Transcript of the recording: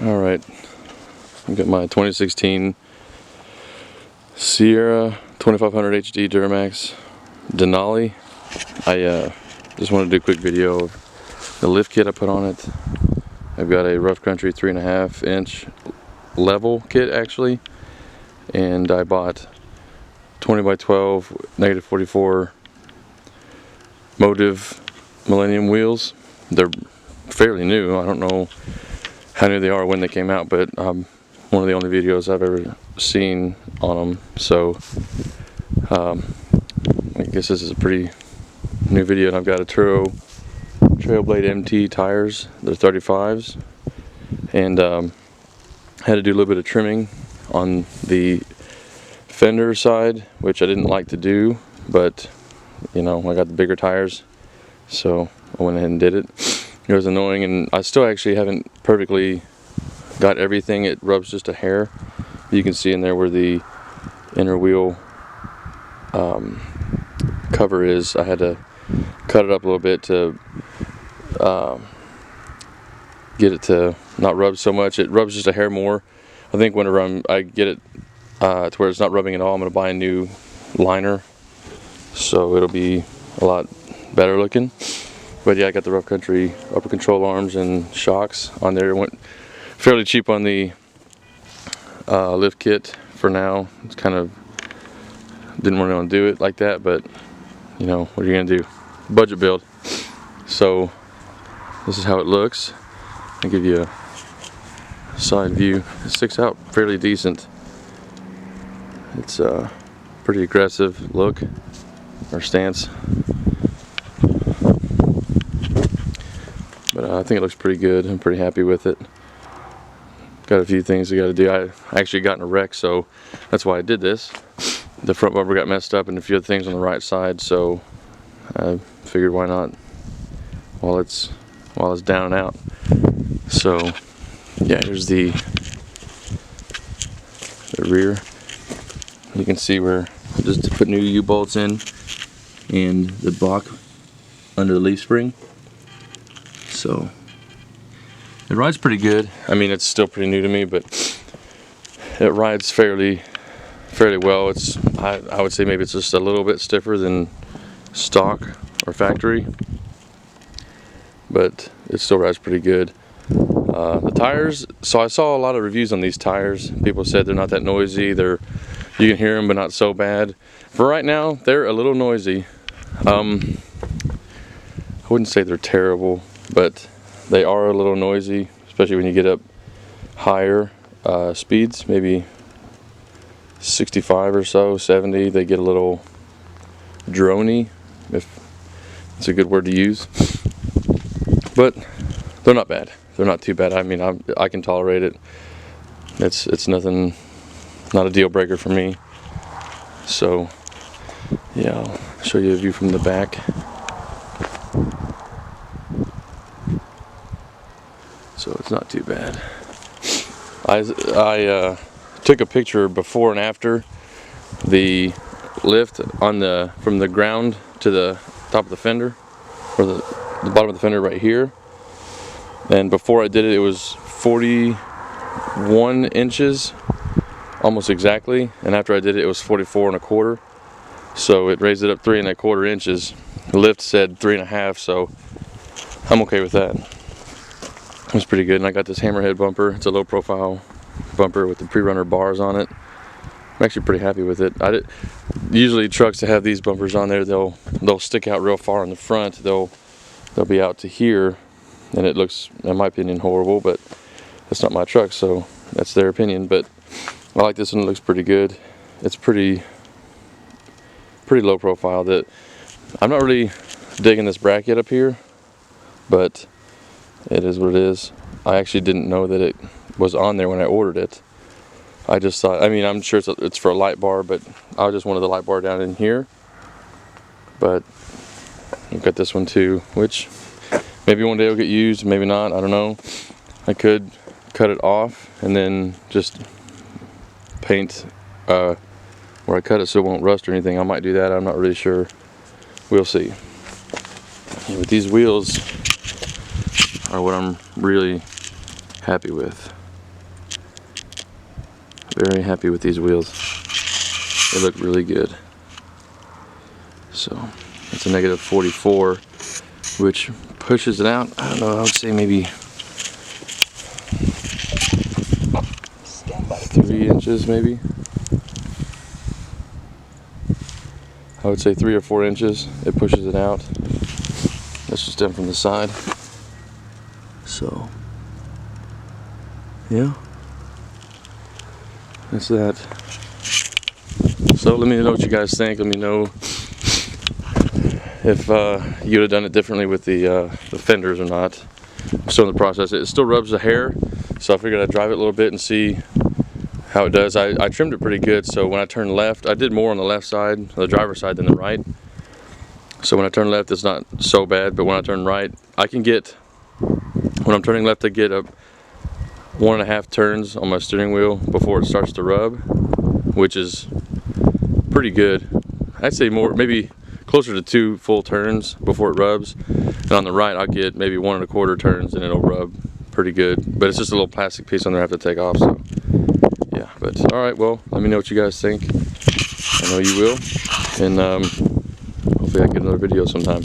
Alright, I've got my 2016 Sierra 2500 HD Duramax Denali. I just wanted to do a quick video of the lift kit I put on it. I've got a rough country 3.5 inch level kit actually, and I bought 20 by 12 -44 Motiv Millenium wheels. They're fairly new. I don't know how new they are when they came out, but one of the only videos I've ever seen on them, so I guess this is a pretty new video. And I've got Atturo Trailblade MT tires. They're 35s, and had to do a little bit of trimming on the fender side, which I didn't like to do, but you know, I got the bigger tires, so I went ahead and did it. It was annoying, and I still actually haven't perfectly got everything. It rubs just a hair. You can see in there where the inner wheel cover is. I had to cut it up a little bit to get it to not rub so much. It rubs just a hair more. I think whenever I get it to where it's not rubbing at all, I'm going to buy a new liner, so it'll be a lot better looking. But yeah, I got the rough country upper control arms and shocks on there. It went fairly cheap on the lift kit for now. It's kind of didn't really want to do it like that, but you know, what are you gonna do? Budget build. So this is how it looks. I'll give you a side view. It sticks out fairly decent. It's a pretty aggressive look or stance. But I think it looks pretty good. I'm pretty happy with it. Got a few things I got to do. I actually got in a wreck, so that's why I did this. The front bumper got messed up and a few other things on the right side, so I figured why not while it's down and out. So yeah, here's the rear. You can see where I just put new U-bolts in and the block under the leaf spring. So it rides pretty good. I mean, it's still pretty new to me, but it rides fairly well. It's I would say maybe it's just a little bit stiffer than stock or factory, but it still rides pretty good. The tires, so I saw a lot of reviews on these tires. People said they're not that noisy. You can hear them, but not so bad. For right now, they're a little noisy. I wouldn't say they're terrible, but they are a little noisy, especially when you get up higher speeds, maybe 65 or so, 70. They get a little drony, if it's a good word to use. But they're not bad. They're not too bad. I mean, I can tolerate it. It's nothing, not a deal breaker for me. So yeah, I'll show you a view from the back. So it's not too bad. I took a picture before and after the lift on from the ground to the top of the fender, or the bottom of the fender right here. And before I did it, it was 41 inches, almost exactly. And after I did it, it was 44 1/4. So it raised it up 3 1/4 inches. The lift said 3.5, so I'm okay with that. It was pretty good. And I got this Hammerhead bumper. It's a low profile bumper with the pre-runner bars on it. I'm actually pretty happy with it. Usually trucks that have these bumpers on there, they'll stick out real far in the front. They'll be out to here, and it looks, in my opinion, horrible, but that's not my truck, so that's their opinion. But I like this one. It looks pretty good. It's pretty low profile. That I'm not really digging this bracket up here, but it is what it is. I actually didn't know that it was on there when I ordered it. I just thought, I mean, I'm sure it's for a light bar, but I just wanted the light bar down in here. But I've got this one too, which maybe one day will get used, maybe not, I don't know. I could cut it off and then just paint where I cut it so it won't rust or anything. I might do that, I'm not really sure. We'll see. Yeah, but these wheels are what I'm really happy with. Very happy with these wheels. They look really good. So it's a negative 44, which pushes it out. I don't know, I would say maybe 3 inches maybe. I would say 3 or 4 inches. It pushes it out. That's just done from the side. So yeah, that's that. So let me know what you guys think. Let me know if you'd have done it differently with the fenders or not. I'm still in the process. It still rubs the hair, so I figured I'd drive it a little bit and see how it does. I trimmed it pretty good, so when I turn left, I did more on the left side, the driver's side, than the right. So when I turn left, it's not so bad, but when I turn right, I can get, when I'm turning left, I get up 1.5 turns on my steering wheel before it starts to rub, which is pretty good. I'd say more, maybe closer to 2 full turns before it rubs. And on the right, I'll get maybe 1.25 turns and it'll rub pretty good. But it's just a little plastic piece on there I have to take off. So yeah, but all right, well, let me know what you guys think. I know you will. And hopefully I can get another video sometime.